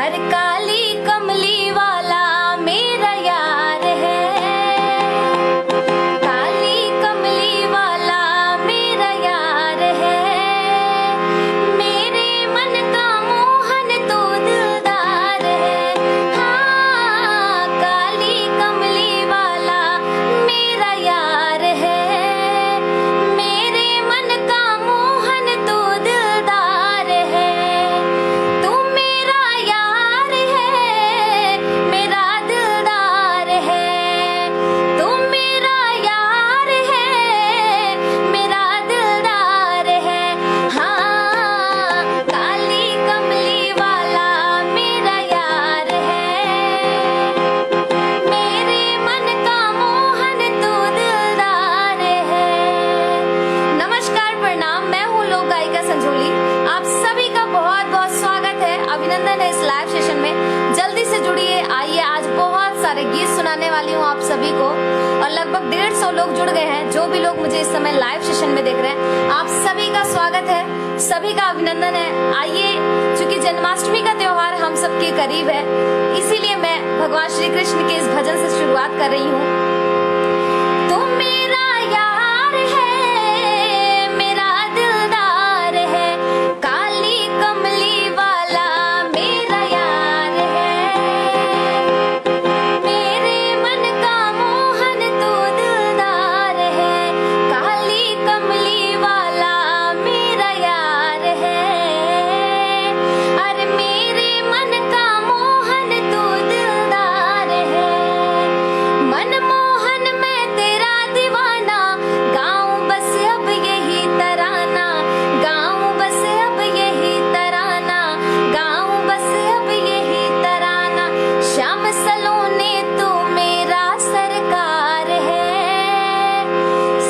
हर काली कमली वाला मेरा यार है, काली कमली वाला मेरा यार है, मेरे मन का मोहन तो दिलदार है। हाँ, काली कमली वाला मेरा यार है, मेरे मन का मोहन तो दिलदार है। तू मेरा यार है, मेरा दिलदार है, तू मेरा यार है, मेरा दिलदार है। हाँ, काली कमली वाला मेरा यार है, मेरे मन का मोहन तो दिलदार है। नमस्कार, प्रणाम, मैं हूँ लोक गायिका संजोली। आप सभी का बहुत बहुत स्वागत है, अभिनंदन है इस लाइव सेशन में। जल्दी से जुड़िए, आइए। आज बहुत सारे गीत सुनाने वाली हूँ आप सभी को, और लगभग 150 लोग जुड़ गए हैं। जो भी लोग मुझे इस समय लाइव सेशन में देख रहे हैं, आप सभी का स्वागत है, सभी का अभिनंदन है। आइए, क्योंकि जन्माष्टमी का त्योहार हम सबके करीब है, इसीलिए मैं भगवान श्री कृष्ण के इस भजन से शुरुआत कर रही हूँ। तुम मेरा यार है, मेरा दिलदार है, काली कमली वाला मेरा यार है, मेरे मन का मोहन तो दिलदार है, काली कमली वाला मेरा यार है। अरे मेरे मन का मोहन तो दिलदार है, मनमोहन मैं तेरा दीवाना, गाऊं बस अब यही तराना, गाऊं बस अब यही तराना, गाऊं बस अब यही तराना। श्याम सलोने तू मेरा सरकार है,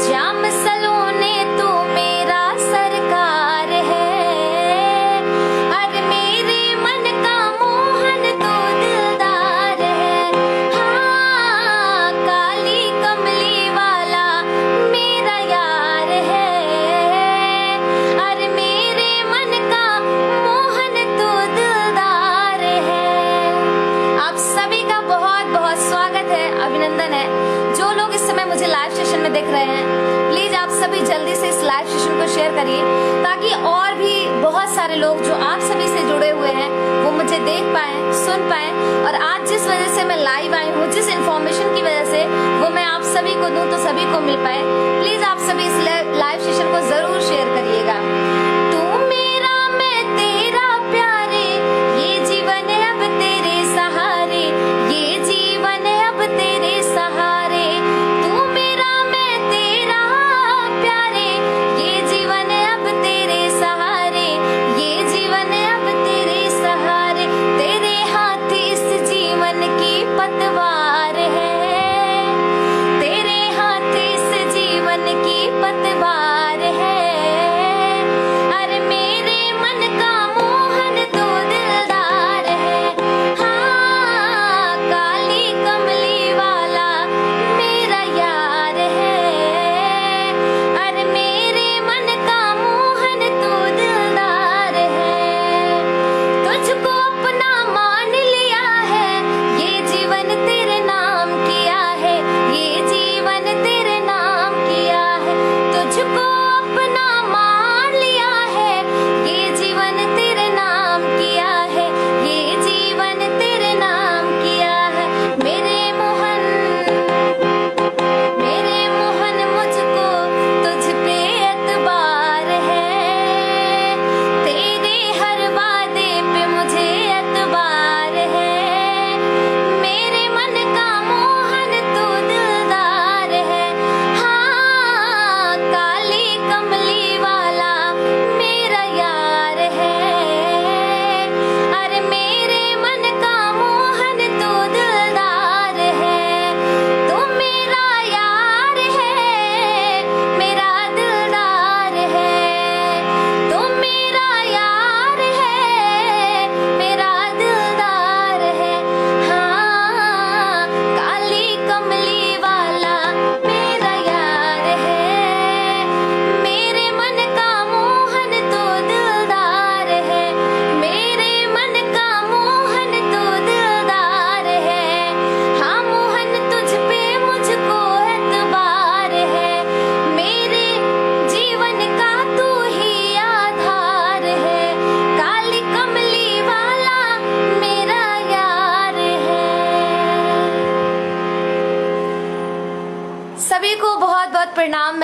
श्याम सलोने तू मेरा सरकार है। अरे मेरे मन का मोहन तो दिलदार है। हाँ, काली कमली वाला मेरा यार है, अरे मेरे मन का मोहन तो दिलदार है। आप सभी का बहुत बहुत स्वागत है, अभिनंदन है। जो लोग इस समय मुझे लाइव सेशन में देख रहे हैं, प्लीज आप सभी जल्दी से इस लाइव सेशन को शेयर करिए, ताकि और भी बहुत सारे लोग जो आप सभी से जुड़े हुए हैं वो मुझे देख पाए, सुन पाए, और आज जिस वजह से मैं लाइव आई हूँ, जिस इन्फॉर्मेशन की वजह से, वो मैं आप सभी को दूं तो सभी को मिल पाए। प्लीज आप सभी इस लाइव सेशन को जरूर शेयर करिएगा। तू मेरा, मैं तेरा प्यारे, ये जीवन है अब तेरे सहारे, ये जीवन है अब तेरे सहारे। तू मेरा, मैं तेरा प्यारे, ये जीवन है अब तेरे सहारे, ये जीवन है अब तेरे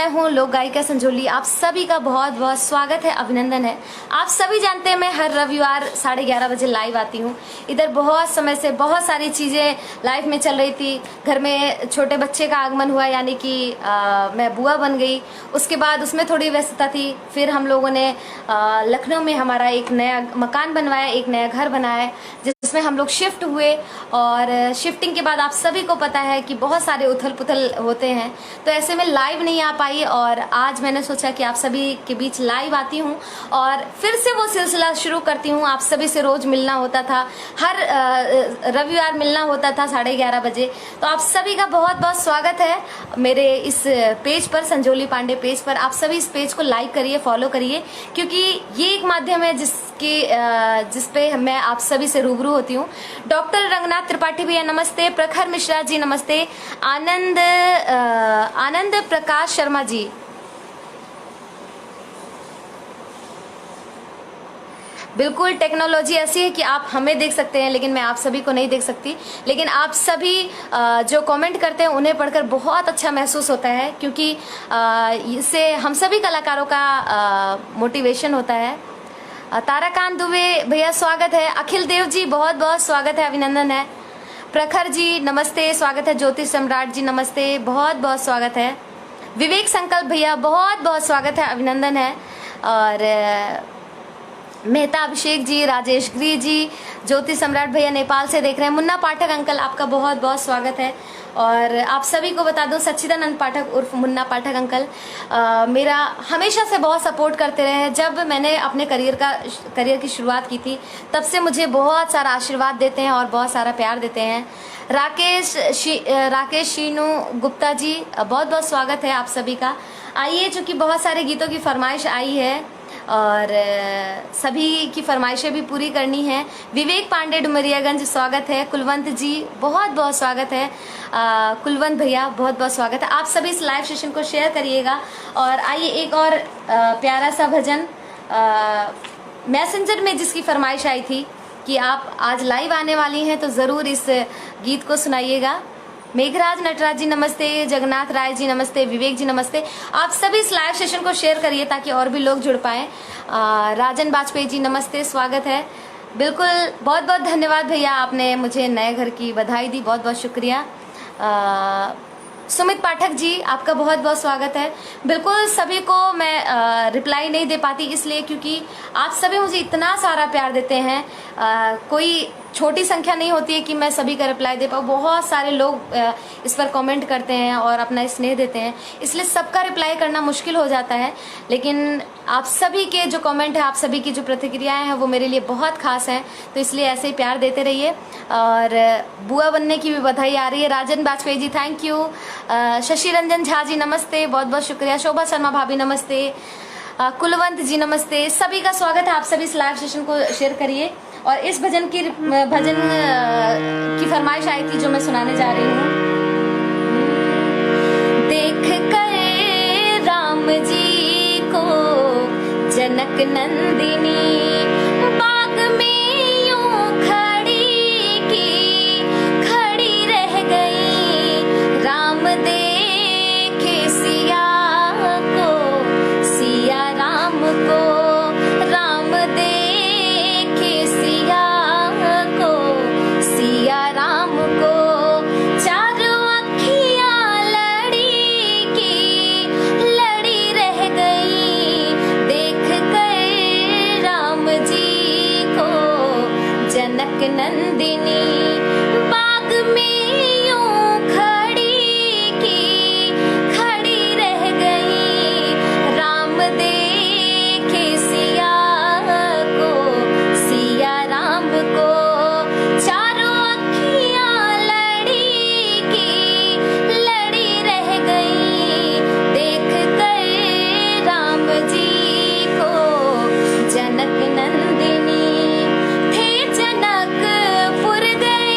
मैं हूँ लोक गायिका संजोली। आप सभी का बहुत बहुत स्वागत है, अभिनंदन है। आप सभी जानते हैं मैं हर रविवार 11:30 बजे लाइव आती हूँ। इधर बहुत समय से बहुत सारी चीज़ें लाइफ में चल रही थी। घर में छोटे बच्चे का आगमन हुआ, यानी कि मैं बुआ बन गई। उसके बाद उसमें थोड़ी व्यस्तता थी। फिर हम लोगों ने लखनऊ में हमारा एक नया मकान बनवाया, एक नया घर बनाया है, जिसमें हम लोग शिफ्ट हुए। और शिफ्टिंग के बाद आप सभी को पता है कि बहुत सारे उथल पुथल होते हैं, तो ऐसे में लाइव नहीं आ पाई। और आज मैंने सोचा कि आप सभी के बीच लाइव आती हूँ और फिर से वो सिलसिला शुरू करती हूँ। आप सभी से रोज मिलना होता था, हर रविवार मिलना होता था 11:30 बजे। तो आप सभी का बहुत बहुत स्वागत है मेरे इस पेज पर, संजोली पांडे पेज पर। आप सभी इस पेज को लाइक करिए, फॉलो करिए, क्योंकि ये एक माध्यम है जिसपे मैं आप सभी से रूबरू होती हूँ। डॉक्टर रंगनाथ त्रिपाठी भैया नमस्ते, प्रखर मिश्रा जी नमस्ते, आनंद प्रकाश शर्मा जी, बिल्कुल टेक्नोलॉजी ऐसी है कि आप हमें देख सकते हैं लेकिन मैं आप सभी को नहीं देख सकती। लेकिन आप सभी जो कमेंट करते हैं उन्हें पढ़कर बहुत अच्छा महसूस होता है, क्योंकि इससे हम सभी कलाकारों का मोटिवेशन होता है। ताराकांत दुबे भैया स्वागत है, अखिल देव जी बहुत बहुत स्वागत है, अभिनंदन है। प्रखर जी नमस्ते, स्वागत है। ज्योतिष सम्राट जी नमस्ते, बहुत बहुत स्वागत है। विवेक संकल्प भैया बहुत बहुत स्वागत है, अभिनंदन है। और मेहता अभिषेक जी, राजेश गिरी जी, ज्योति सम्राट भैया नेपाल से देख रहे हैं। मुन्ना पाठक अंकल आपका बहुत बहुत स्वागत है। और आप सभी को बता दूं, सच्चिदानंद पाठक उर्फ मुन्ना पाठक अंकल मेरा हमेशा से बहुत सपोर्ट करते रहे हैं। जब मैंने अपने करियर की शुरुआत की थी, तब से मुझे बहुत सारा आशीर्वाद देते हैं और बहुत सारा प्यार देते हैं। राकेश शीनू गुप्ता जी बहुत बहुत स्वागत है आप सभी का। आइए, चूंकि बहुत सारे गीतों की फरमाइश आई है और सभी की फरमाइशें भी पूरी करनी है। विवेक पांडे डुमरियागंज स्वागत है। कुलवंत जी बहुत बहुत स्वागत है। कुलवंत भैया बहुत बहुत स्वागत है। आप सभी इस लाइव सेशन को शेयर करिएगा। और आइए एक और प्यारा सा भजन मैसेंजर में जिसकी फरमाइश आई थी कि आप आज लाइव आने वाली हैं, तो ज़रूर इस गीत को सुनाइएगा। मेघराज नटराज जी नमस्ते, जगन्नाथ राय जी नमस्ते, विवेक जी नमस्ते। आप सभी इस लाइव सेशन को शेयर करिए ताकि और भी लोग जुड़ पाएं। राजन बाजपेयी जी नमस्ते, स्वागत है। बिल्कुल, बहुत बहुत धन्यवाद भैया, आपने मुझे नए घर की बधाई दी, बहुत बहुत शुक्रिया। सुमित पाठक जी आपका बहुत बहुत स्वागत है। बिल्कुल, सभी को मैं रिप्लाई नहीं दे पाती इसलिए क्योंकि आप सभी मुझे इतना सारा प्यार देते हैं। कोई छोटी संख्या नहीं होती है कि मैं सभी का रिप्लाई दे पाऊँ। बहुत सारे लोग इस पर कमेंट करते हैं और अपना स्नेह देते हैं, इसलिए सबका रिप्लाई करना मुश्किल हो जाता है। लेकिन आप सभी के जो कमेंट है, आप सभी की जो प्रतिक्रियाएं हैं, वो मेरे लिए बहुत खास हैं, तो इसलिए ऐसे ही प्यार देते रहिए। और बुआ बनने की भी बधाई आ रही है। राजन बाजपेयी जी थैंक यू। शशि रंजन झा जी नमस्ते, बहुत बहुत शुक्रिया। शोभा शर्मा भाभी नमस्ते। कुलवंत जी नमस्ते। सभी का स्वागत है। आप सभी इस लाइव सेशन को शेयर करिए। और इस भजन की फरमाइश आई थी जो मैं सुनाने जा रही हूँ। देख कर राम जी को जनक नंदिनी बाग में यूं खड़ी रह गई। राम देखे सिया को, सिया राम को, राम देखे सिया को, सिया राम को। चारों अखियां लड़ी रह गई। देख कर राम जी को जनक नंदिनी बाग में यूं खड़ी रह गई। राम देखे सिया को, सिया राम को। चारों अखियां लड़ी रह गई। देख कर राम जी को जनक नंदिनी। थे जनकपुर गए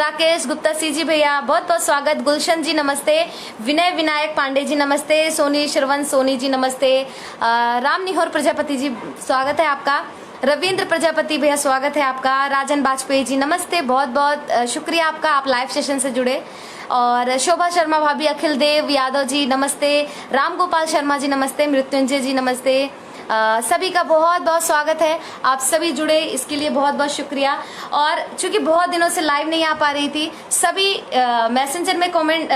राकेश गुप्ता सी जी भैया बहुत बहुत स्वागत। गुलशन जी नमस्ते। विनय विनायक पांडे जी नमस्ते। सोनी श्रवण सोनी जी नमस्ते। राम निहोर प्रजापति जी स्वागत है आपका। रविंद्र प्रजापति भैया स्वागत है आपका। राजन बाजपेयी जी नमस्ते, बहुत बहुत शुक्रिया आपका, आप लाइव सेशन से जुड़े। और शोभा शर्मा भाभी, अखिल देव यादव जी नमस्ते। राम गोपाल शर्मा जी नमस्ते। मृत्युंजय जी नमस्ते। सभी का बहुत बहुत स्वागत है। आप सभी जुड़े इसके लिए बहुत बहुत शुक्रिया। और चूंकि बहुत दिनों से लाइव नहीं आ पा रही थी, सभी मैसेंजर में कमेंट,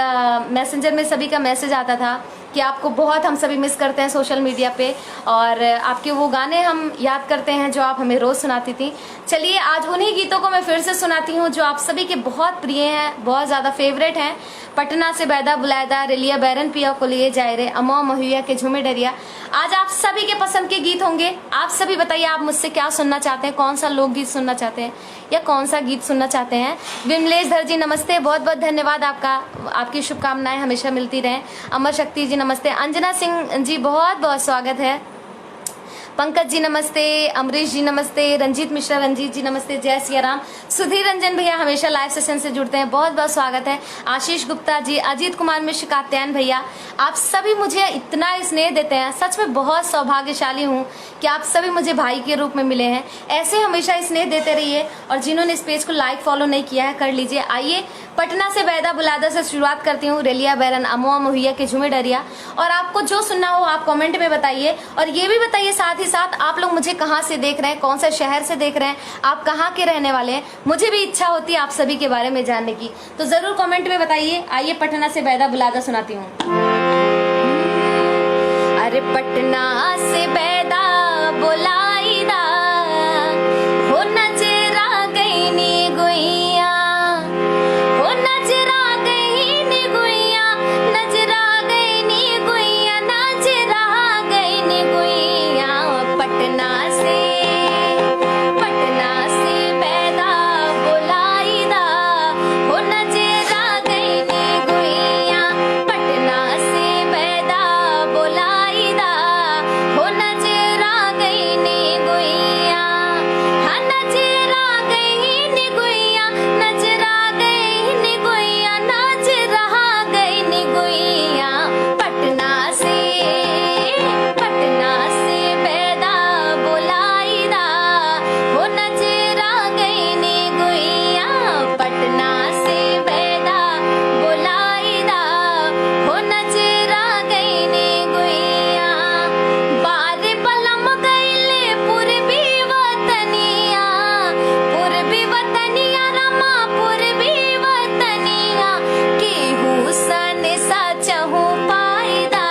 मैसेंजर में सभी का मैसेज आता था कि आपको बहुत हम सभी मिस करते हैं सोशल मीडिया पे, और आपके वो गाने हम याद करते हैं जो आप हमें रोज सुनाती थी। चलिए आज उन्हीं गीतों को मैं फिर से सुनाती हूँ जो आप सभी के बहुत प्रिय हैं, बहुत ज्यादा फेवरेट हैं। पटना से बैदा बुलायदा, रेलिया बैरन पिया को लिए जाए रे, अमो महुआ के झूमे डरिया। आज आप सभी के पसंद के गीत होंगे। आप सभी बताइए आप मुझसे क्या सुनना चाहते हैं, कौन सा लोकगीत सुनना चाहते हैं या कौन सा गीत सुनना चाहते हैं। विमलेश धर जी नमस्ते, बहुत बहुत धन्यवाद आपका, आपकी शुभकामनाएं हमेशा मिलती रहें। अमर शक्ति जी नमस्ते। अंजना सिंह जी बहुत बहुत स्वागत है। पंकज जी नमस्ते। अमरीश जी नमस्ते। रंजीत मिश्रा रंजीत जी नमस्ते। जय सिया राम। सुधीर रंजन भैया हमेशा लाइव सेशन से जुड़ते हैं, बहुत बहुत स्वागत है। आशीष गुप्ता जी, अजीत कुमार मिश्र, कात्यायन भैया, आप सभी मुझे इतना स्नेह देते हैं। सच में बहुत सौभाग्यशाली हूँ कि आप सभी मुझे भाई के रूप में मिले हैं। ऐसे हमेशा स्नेह देते रहिए, और जिन्होंने इस पेज को लाइक फॉलो नहीं किया है कर लीजिए। आइए पटना से बैदा बुलादा से शुरुआत करती हूँ। रेलिया बैरन, अमुआ महुआ के झूमे डरिया। और आपको जो सुनना हो आप कमेंट में बताइए, और ये भी बताइए साथ ही साथ आप लोग मुझे कहाँ से देख रहे हैं, कौन सा शहर से देख रहे हैं, आप कहाँ के रहने वाले हैं। मुझे भी इच्छा होती है आप सभी के बारे में जानने की, तो जरूर कमेंट में बताइए। आइए पटना से बैदा बुलादा सुनाती हूँ। अरे पटना से बैदा बुलाईदा, हो नजरा गई नी गुइया, हो नजरा गई नी गुइया, नजरा गई नी गुइया, नजरा गई नी गुइया। पटना से बैदा बुलाईदा, हो नजरा गई नी गुइया। पटना से बैदा बुलाईदा, हो नजरा गई नी गुइया। हाँ नजरा गई नी गुइया, नजरा गई नी गुइया, नजरा गई नी गुइया। पटना से बैदा बुलाईदा, हो नजरा गई नी गुइया। पटना से बैदा बुलाईदा, हो नजरा गई नी गुइया। बार बलम गईले पूर्वी वतनिया, पूर्वी वतनिया रमा पूर्वी वतनिया। केहू सन सचहू पाईदा,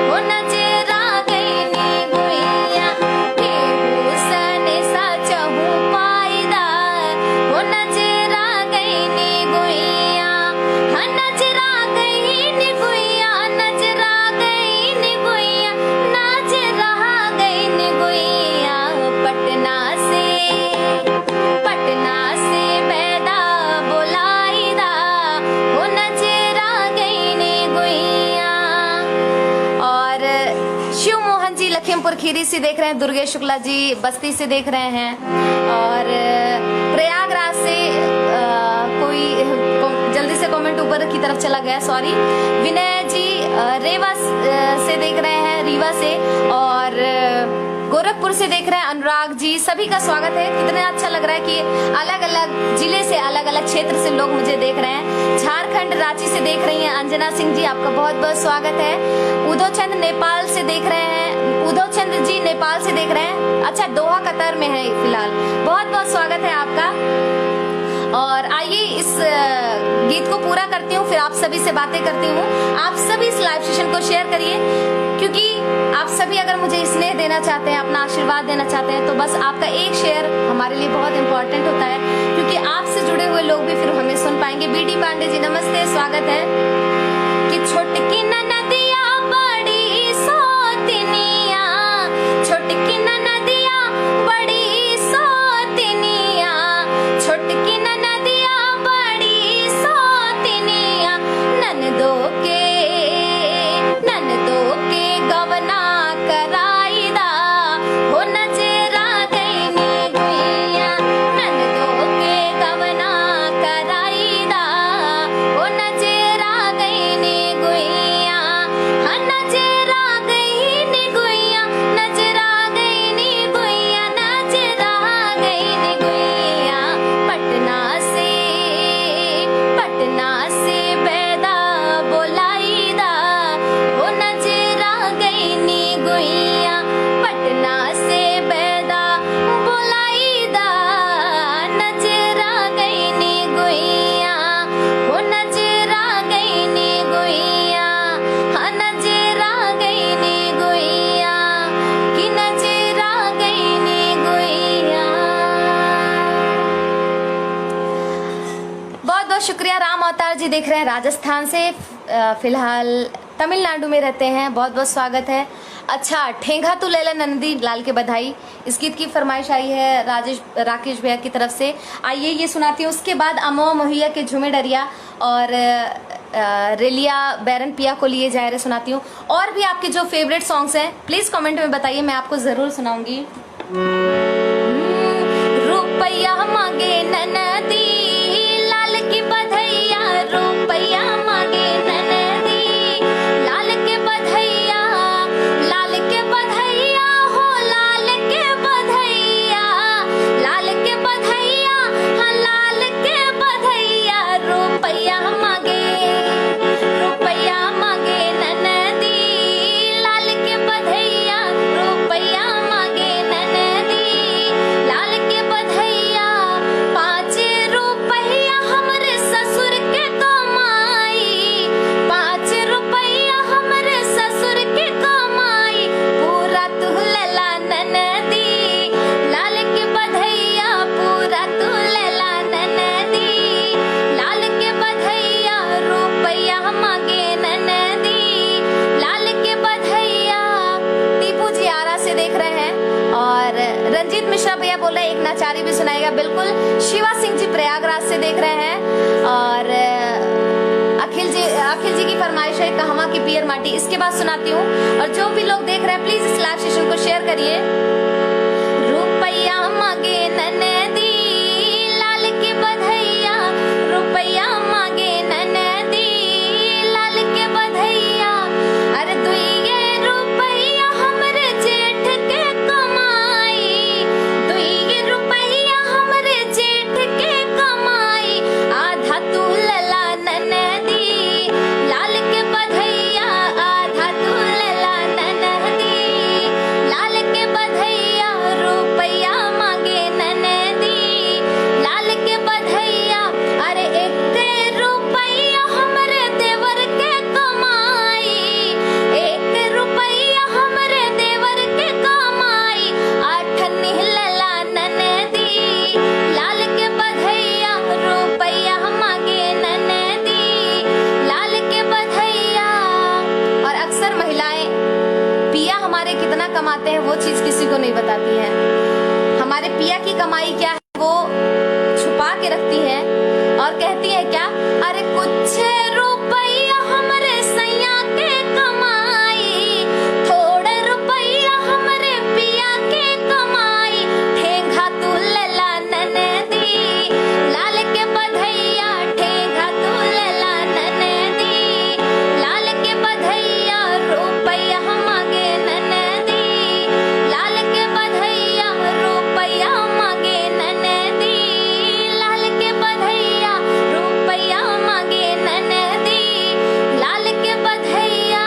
हो नजरा गई नी गुइया। केहू सन सचहू पाईदा, हो नजरा गई नी गुइया। हाँ नजरा गई नी गुइया, नजरा गई नी गुइया, नजरा गई नी गुइया। पटना से बैदा बुलाईदा, हो नजरा गई नी गुइया। और शिव मोहन जी लखीमपुर खीरी से देख रहे हैं। दुर्गेश शुक्ला जी बस्ती से देख रहे हैं। और प्रयागराज से कोई जल्दी से कमेंट ऊपर की तरफ चला गया, सॉरी। विनय जी रेवा से देख रहे हैं, रीवा से। और गोरखपुर से देख रहे हैं अनुराग जी, सभी का स्वागत है। कितना अच्छा लग रहा है कि अलग अलग जिले से, अलग अलग क्षेत्र से लोग मुझे देख रहे हैं। झारखंड रांची से देख रही हैं अंजना सिंह जी, आपका बहुत बहुत स्वागत है। उदय चंद नेपाल से देख रहे हैं, उदय चंद जी नेपाल से देख रहे हैं। अच्छा दोहा कतर में है फिलहाल, बहुत बहुत स्वागत है आपका। और आइए इस गीत को पूरा करती हूँ, फिर आप सभी से बातें करती हूँ। आप सभी इस लाइव सेशन को शेयर करिए, क्योंकि आप सभी अगर मुझे स्नेह देना चाहते हैं, अपना आशीर्वाद देना चाहते हैं, तो बस आपका एक शेयर हमारे लिए बहुत इंपॉर्टेंट होता है, क्योंकि आपसे जुड़े हुए लोग भी फिर हमें सुन पाएंगे। बीडी पांडे जी नमस्ते, स्वागत है। कि छोटकी नदिया बड़ी सोतिनिया, छोटकी नदिया बड़ी सोतिनिया, छोटकी नदिया बड़ी सोतिनिया। ननदो के गवना कराईदा, हो नजरा गई नी गुइया। ननदो के गवना कराई राम अवतार जी देख रहे हैं राजस्थान से, फिलहाल तमिलनाडु में रहते हैं, बहुत बहुत स्वागत है। अच्छा, ठेंगा तू लैला नंदी लाल के बधाई, इस गीत की फरमाइश आई है राकेश भैया की तरफ से। आइए ये सुनाती हूँ। उसके बाद अमो मोहिया के झूमे डरिया और रेलिया बैरन पिया को लिए जा रहे सुनाती हूँ। और भी आपके जो फेवरेट सॉन्ग्स हैं प्लीज कमेंट में बताइए, मैं आपको जरूर सुनाऊंगी। रुपया मांगे ननदी लाल की बधैया, रुपया मांगे ननदी लाल के बधैया, लाल के बधैया हो लाल के बधैया, लाल के बधैया, हाँ लाल के बधैया। रुपया मांगे, रुपया मांगे ननदी लाल के बधैया, रुपया मांगे ननदी लाल के बधैया। 5 रुपया हमरे ससुर के कमाई, 5 रुपया हमरे ससुर के कमाई, पूरा तू लेला ननदी लाल के बधैया, पूरा तू लेला ननदी लाल के बधैया। रुपया मांगे ननदी लाल के बधैया। टीपू जी आरा से देख रहे हैं और रंजीत मिश्रा भैया बोल रहे हैं एक नाचारी भी सुनाएगा। बिल्कुल। शिवा सिंह जी प्रयागराज से देख रहे हैं और अखिल जी की फरमाइश है कहवा की पियर माटी, इसके बाद सुनाती हूँ। और जो भी लोग देख रहे हैं प्लीज इस लाइव सेशन को शेयर करिए। रुपया मांगे ननदी लाल की बधैया, रुपया मांगे ननदी लाल के बधैया। अरे दुइये रुपया हमरे जेठ के कमाई, दुइये रुपया हमरे जेठ के कमाई, आधा तू लला ननदी लाल के बधैया, आधा तू लला ननदी लाल के बधैया। रुपया मांगे ननदी लाल के बधैया। अरे 1 रुपया हमरे देवर के कमाई, 1 रुपया हमरे देवर के कमाई, 8 लला ननदी लाल के बधैया। रुपया मांगे ननदी लाल के बधैया। और अक्सर महिलाएं पिया हमारे कितना कमाते हैं वो चीज किसी को नहीं बताती है। हमारे पिया की कमाई क्या है वो छुपा के रखती है और कहती है क्या, अरे कुछ रुपया हमरे सैया के कमाई, थोड़े रुपया हमरे पिया के कमाई, ठेंगा तू लला ननदी लाल के बधैया, ठेंगा तू लला ननदी लाल के बधैया। रुपया मांगे ननदी लाल के बधैया, रुपया मांगे ननदी लाल के बधैया, रुपया मांगे ननदी लाल के बधैया।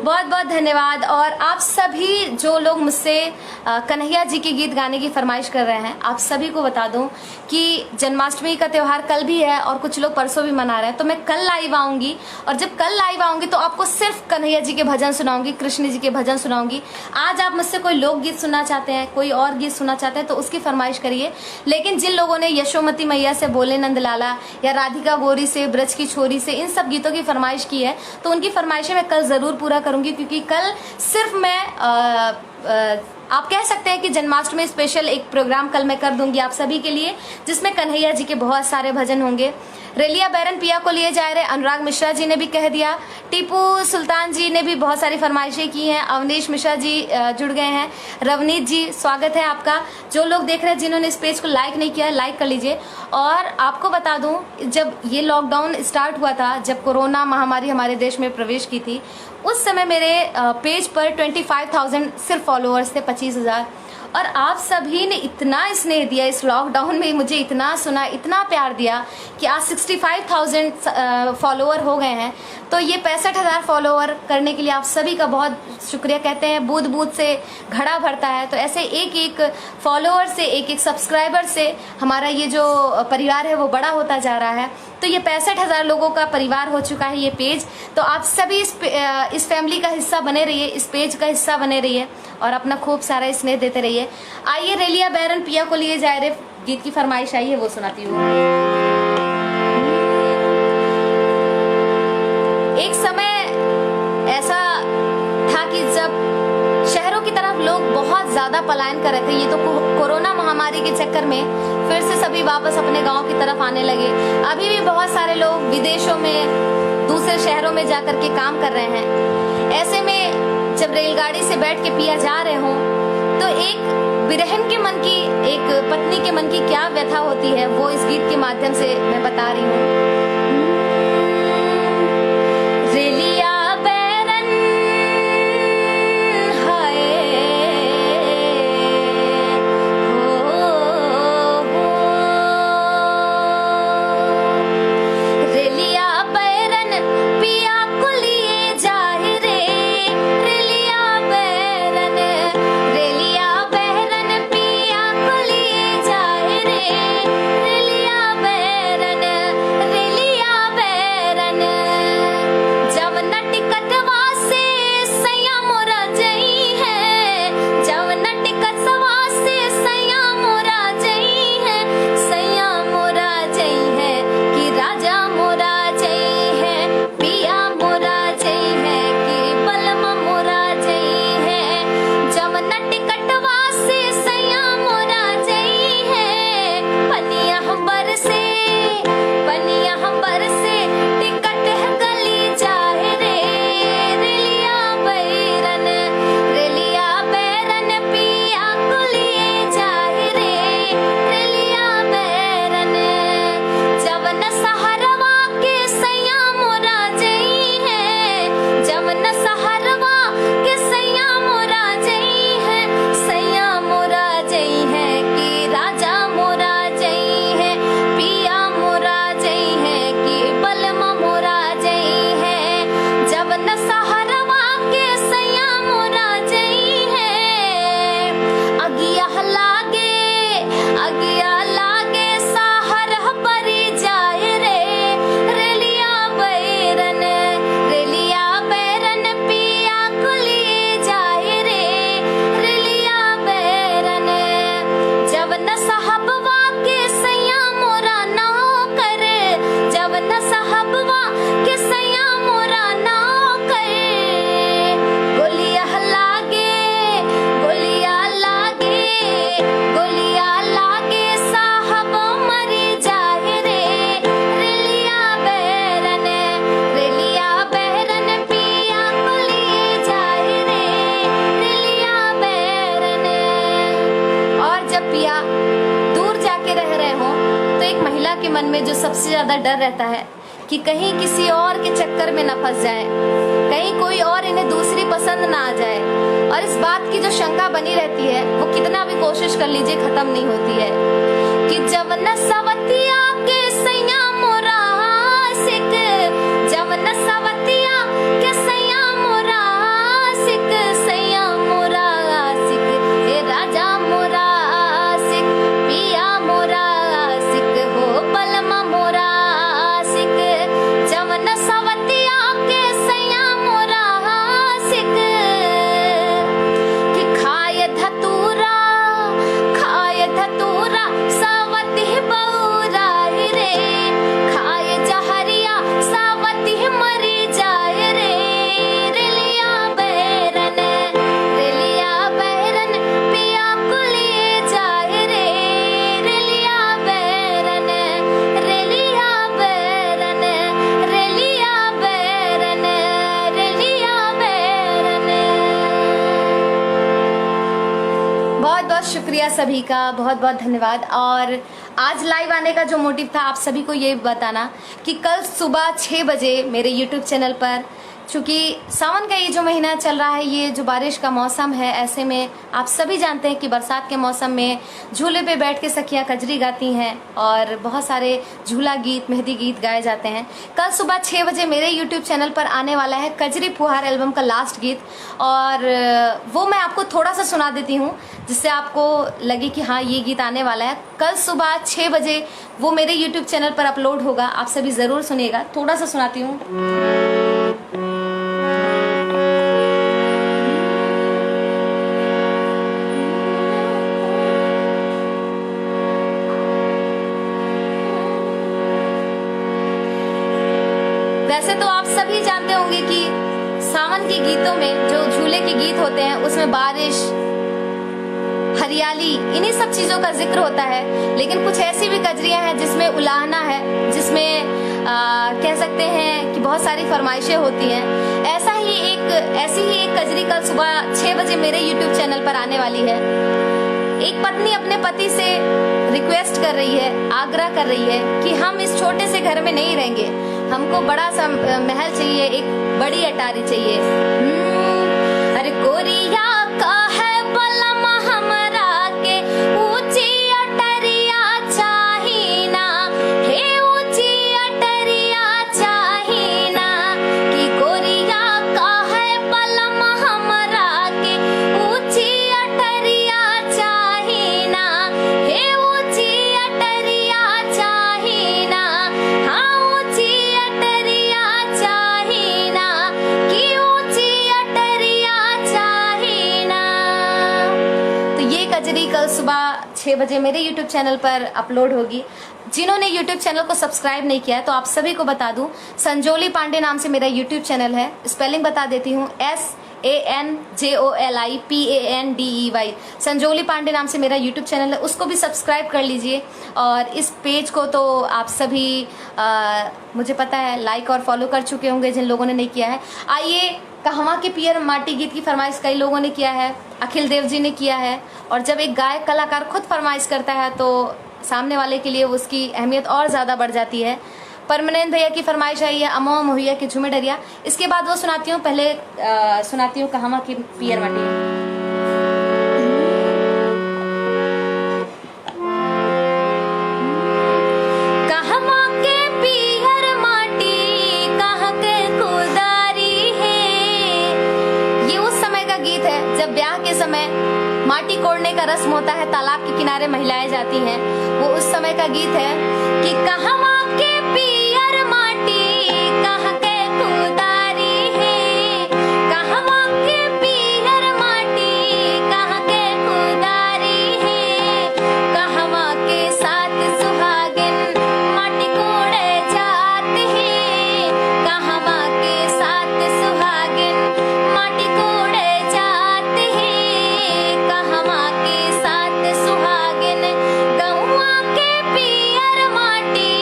बहुत बहुत धन्यवाद। और आप सभी जो लोग मुझसे कन्हैया जी के गीत गाने की फरमाइश कर रहे हैं, आप सभी को बता दूं कि जन्माष्टमी का त्योहार कल भी है और कुछ लोग परसों भी मना रहे हैं, तो मैं कल लाइव आऊंगी। और जब कल लाइव आऊंगी तो आपको सिर्फ कन्हैया जी के भजन सुनाऊंगी, कृष्ण जी के भजन सुनाऊंगी। आज आप मुझसे कोई लोकगीत सुनना चाहते हैं, कोई और गीत सुनना चाहते हैं तो उसकी फरमाइश करिए। लेकिन जिन लोगों ने यशोमती मैया से बोले नंदलाला या राधिका गोरी से, ब्रज की छोरी से, इन सब गीतों की फरमाइश की है तो उनकी फरमाइशें मैं कल जरूर पूरा करूंगी, क्योंकि कल सिर्फ मैं आप कह सकते हैं कि जन्माष्टमी स्पेशल एक प्रोग्राम कल मैं कर दूंगी आप सभी के लिए, जिसमें कन्हैया जी के बहुत सारे भजन होंगे। रेलिया बैरन पिया को लिए जा रहे अनुराग मिश्रा जी ने भी कह दिया, टीपू सुल्तान जी ने भी बहुत सारी फरमाइशें की हैं, अवनीश मिश्रा जी जुड़ गए हैं, रवनीत जी स्वागत है आपका। जो लोग देख रहे हैं जिन्होंने इस पेज को लाइक नहीं किया है लाइक कर लीजिए। और आपको बता दूं, जब ये लॉकडाउन स्टार्ट हुआ था, जब कोरोना महामारी हमारे देश में प्रवेश की थी, उस समय मेरे पेज पर 25,000 सिर्फ फॉलोअर्स थे, 25,000। और आप सभी ने इतना स्नेह दिया, इस लॉकडाउन में मुझे इतना सुना, इतना प्यार दिया कि आज 65,000 फॉलोअर हो गए हैं। तो ये 65,000 फॉलोअर करने के लिए आप सभी का बहुत शुक्रिया। कहते हैं बूंद बूंद से घड़ा भरता है, तो ऐसे एक एक फॉलोअर से, एक एक सब्सक्राइबर से हमारा ये जो परिवार है वो बड़ा होता जा रहा है। तो ये 65,000 लोगों का परिवार हो चुका है ये पेज। तो आप सभी इस फैमिली का हिस्सा बने रहिए, इस पेज का हिस्सा बने रहिए और अपना खूब सारा स्नेह देते रहिए। आइए रेलिया बैरन पिया को लिए जा रहे गीत की फरमाइश आई है, वो सुनाती हूँ। पलायन कर रहे थे। ये तो कोरोना महामारी के चक्कर में फिर से सभी वापस अपने गांव की तरफ आने लगे। अभी भी बहुत सारे लोग विदेशों में, दूसरे शहरों में जाकर के काम कर रहे हैं। ऐसे में जब रेलगाड़ी से बैठ के पिया जा रहे हों तो एक बिरहन के मन की, एक पत्नी के मन की क्या व्यथा होती है वो इस गीत के माध्यम से मैं बता रही हूँ। रेलिया बैरन हाय रेलिया बैरन पिया को लिए जाए रे। रेलिया बैरन पिया को लिए जाए रे। रेलिया बैरन जब न टिकटवा से सैया मोरा जई है। जब न टिकटवा से सैया मोरा जई है। सैया मोरा जई है कि राजा मोरा जई है। पिया मोरा जई है कि बलमा मोरा जई है। जब न टिकटवा से सैया मोरा जई है। पनिया हमबर से टिकट है गली जाए रे। रेलिया बैरन पिया को लिए जाए रे। रेलिया बैरन जब न सहरवा के सैया मोरा जई है। जब न सहरवा के सैया मोरा जई है। सैया मोरा जई है कि राजा मोरा जई है। पिया मोरा जई है कि बलमा मोरा जई है। जब न सहरवा के सैया मोरा जई है। अगिया लागे सहर परी जाए रे। रेलिया बैरन पिया को लिए जाए रे। रेलिया बैरन जब न साहबवा के सैया मोरा ना कर। जब न साहबवा के सैया मोरा ना कर। गोलिया लागे साहब मरी जाए रे। रेलिया बैरन पिया को लिए जाए रे। रेलिया बैरन और जब पिया दूर जाके रह रहे हो तो एक महिला के मन में जो सबसे ज्यादा डर रहता है कि कहीं किसी और के चक्कर में न फंस जाए, कहीं कोई और इन्हें दूसरी पसंद ना आ जाए। और इस बात की जो शंका बनी रहती है वो कितना भी कोशिश कर लीजिए खत्म नहीं होती है कि जब न सवतिया के सैया मोरा आशिक। जब न सवतिया के सैया मोरा आशिक। सैया मोरा आशिक ए राजा मोरा आशिक। पिया मोरा आशिक हो बलमा मोरा आशिक। जब न सवतिया के सैया मोरा आशिक कि खाए धतूरा सावती बौरा रे। खाए जहरिया सावती मरी जाए रे। रेलिया बैरन पिया को लिए जाए रे। रेलिया बैरन बहुत बहुत शुक्रिया सभी का, बहुत बहुत धन्यवाद। और आज लाइव आने का जो मोटिव था आप सभी को ये बताना कि कल सुबह 6 बजे मेरे YouTube चैनल पर, चूँकि सावन का ये जो महीना चल रहा है, ये जो बारिश का मौसम है, ऐसे में आप सभी जानते हैं कि बरसात के मौसम में झूले पे बैठ के सखियाँ कजरी गाती हैं और बहुत सारे झूला गीत, मेहंदी गीत गाए जाते हैं। कल सुबह 6 बजे मेरे YouTube चैनल पर आने वाला है कजरी फुहार एल्बम का लास्ट गीत, और वो मैं आपको थोड़ा सा सुना देती हूँ जिससे आपको लगे कि हाँ ये गीत आने वाला है। कल सुबह 6 बजे वो मेरे YouTube चैनल पर अपलोड होगा, आप सभी ज़रूर सुनिएगा। थोड़ा सा सुनाती हूँ। वैसे तो आप सभी जानते होंगे कि सावन के गीतों में जो झूले के गीत होते हैं उसमें बारिश, हरियाली, इन्हीं सब चीजों का जिक्र होता है। लेकिन कुछ ऐसी भी कजरियां हैं जिसमें उलाहना है, जिसमें कह सकते हैं कि बहुत सारी फरमाइशें होती हैं। ऐसी ही एक कजरी कल सुबह 6 बजे मेरे YouTube चैनल पर आने वाली है। एक पत्नी अपने पति से रिक्वेस्ट कर रही है, आग्रह कर रही है कि हम इस छोटे से घर में नहीं रहेंगे, हमको बड़ा सा महल चाहिए, एक बड़ी अटारी चाहिए। अरे गोरिया का है बलम हमरा के ऊंची अटरिया चाहिना, हे ऊंची अटरिया चाहिना, कि गोरिया का है बलम हमरा के ऊंची अटरिया चाहिना, हे ऊंची अटरिया चाहिना, हाँ ऊंची अटरिया चाहिना, कि ऊंची अटरिया चाहिना। तो ये कजरी कल सुबह 6 बजे मेरे YouTube चैनल पर अपलोड होगी। जिन्होंने YouTube चैनल को सब्सक्राइब नहीं किया है तो आप सभी को बता दूं, संजोली पांडे नाम से मेरा YouTube चैनल है। स्पेलिंग बता देती हूँ, SANJOLIPANDEY, संजोली पांडे नाम से मेरा YouTube चैनल है, उसको भी सब्सक्राइब कर लीजिए। और इस पेज को तो आप सभी मुझे पता है लाइक और फॉलो कर चुके होंगे, जिन लोगों ने नहीं किया है। आइए, कहवा के पियर माटी गीत की फरमाइश कई लोगों ने किया है, अखिल देव जी ने किया है। और जब एक गायक कलाकार खुद फरमाइश करता है तो सामने वाले के लिए उसकी अहमियत और ज़्यादा बढ़ जाती है। परमानंद भैया की फरमाइश आई है, अमो मोहिया की झूमे डरिया। इसके बाद वो सुनाती हूँ, पहले सुनाती हूँ कहवा की पियर माटी। माटी कोड़ने का रस्म होता है, तालाब के किनारे महिलाएं जाती हैं, वो उस समय का गीत है कि कहवा के पियर माटी कहाँ के खुदारी है, कहवा के पियर माटी कहाँ के खुदारी है, कहवा के साथ सुहागिन माटी कोड़े जाते हैं, कहवा के साथ सुहागिन माटी कोड़े जाते हैं, कहवा के साथ सुहागिन गौवा के पियर माटी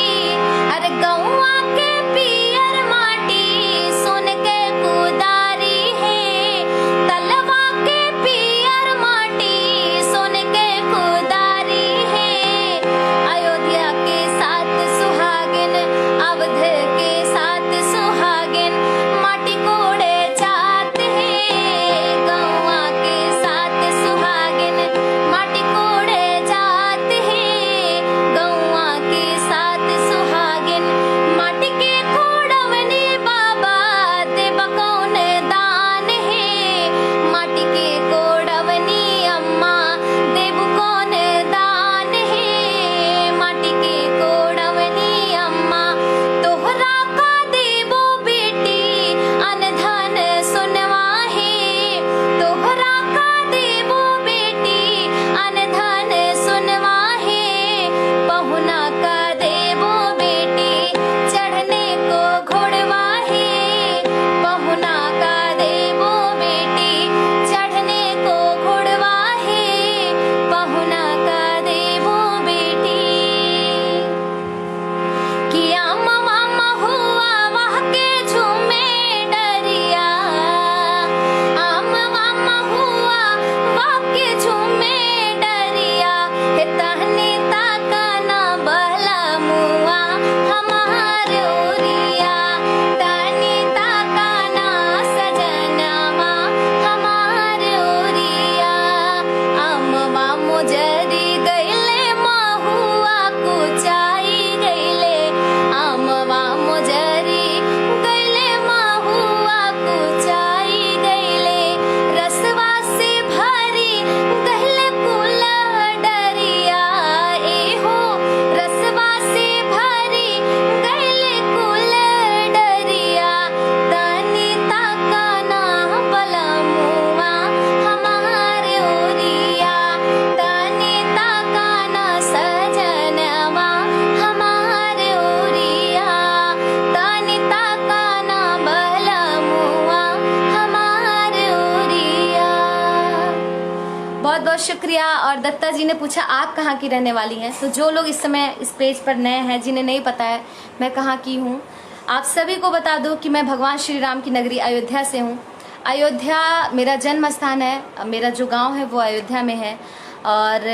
बहुत शुक्रिया। और दत्ता जी ने पूछा आप कहाँ की रहने वाली हैं, तो जो लोग इस समय इस पेज पर नए हैं, जिन्हें नहीं पता है मैं कहाँ की हूँ, आप सभी को बता दूँ कि मैं भगवान श्री राम की नगरी अयोध्या से हूँ। अयोध्या मेरा जन्म स्थान है, मेरा जो गांव है वो अयोध्या में है। और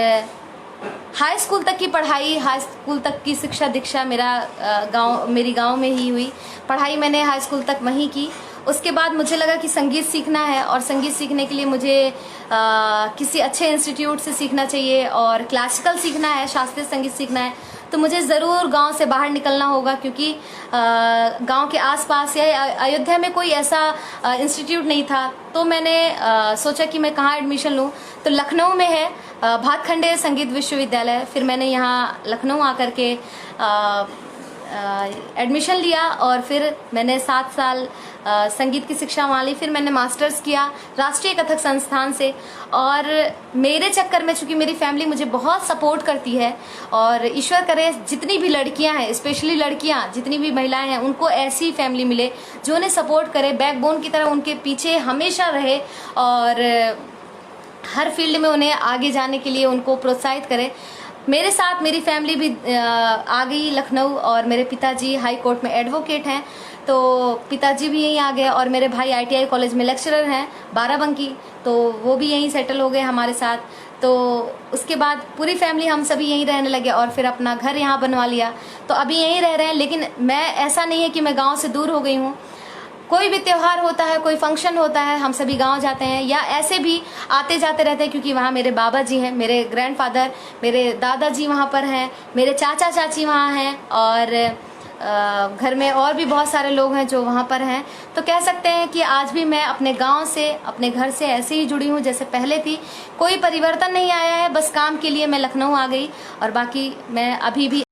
हाई स्कूल तक की पढ़ाई, हाई स्कूल तक की शिक्षा दीक्षा मेरी गांव में ही हुई। पढ़ाई मैंने हाई स्कूल तक वहीं की। उसके बाद मुझे लगा कि संगीत सीखना है, और संगीत सीखने के लिए मुझे किसी अच्छे इंस्टीट्यूट से सीखना चाहिए, और क्लासिकल सीखना है, शास्त्रीय संगीत सीखना है, तो मुझे ज़रूर गांव से बाहर निकलना होगा, क्योंकि गांव के आसपास या अयोध्या में कोई ऐसा इंस्टीट्यूट नहीं था। तो मैंने सोचा कि मैं कहाँ एडमिशन लूँ, तो लखनऊ में है भातखंडे संगीत विश्वविद्यालय। फिर मैंने यहाँ लखनऊ आकर के एडमिशन लिया, और फिर मैंने 7 साल संगीत की शिक्षा वहाँ ली। फिर मैंने मास्टर्स किया राष्ट्रीय कथक संस्थान से। और मेरे चक्कर में, चूंकि मेरी फैमिली मुझे बहुत सपोर्ट करती है, और ईश्वर करे जितनी भी लड़कियां हैं, स्पेशली लड़कियां, जितनी भी महिलाएं हैं, उनको ऐसी फैमिली मिले जो उन्हें सपोर्ट करे, बैकबोन की तरह उनके पीछे हमेशा रहे, और हर फील्ड में उन्हें आगे जाने के लिए उनको प्रोत्साहित करे। मेरे साथ मेरी फैमिली भी आ गई लखनऊ, और मेरे पिताजी हाई कोर्ट में एडवोकेट हैं, तो पिताजी भी यहीं आ गए। और मेरे भाई ITI कॉलेज में लेक्चरर हैं बाराबंकी, तो वो भी यहीं सेटल हो गए हमारे साथ। तो उसके बाद पूरी फैमिली हम सभी यहीं रहने लगे, और फिर अपना घर यहाँ बनवा लिया, तो अभी यहीं रह रहे हैं। लेकिन मैं, ऐसा नहीं है कि मैं गाँव से दूर हो गई हूँ। कोई भी त्योहार होता है, कोई फंक्शन होता है, हम सभी गांव जाते हैं, या ऐसे भी आते जाते रहते हैं, क्योंकि वहाँ मेरे बाबा जी हैं, मेरे ग्रैंडफादर, मेरे दादाजी वहाँ पर हैं, मेरे चाचा चाची वहाँ हैं, और घर में और भी बहुत सारे लोग हैं जो वहाँ पर हैं। तो कह सकते हैं कि आज भी मैं अपने गांव से, अपने घर से ऐसे ही जुड़ी हूँ जैसे पहले थी। कोई परिवर्तन नहीं आया है, बस काम के लिए मैं लखनऊ आ गई, और बाकी मैं अभी भी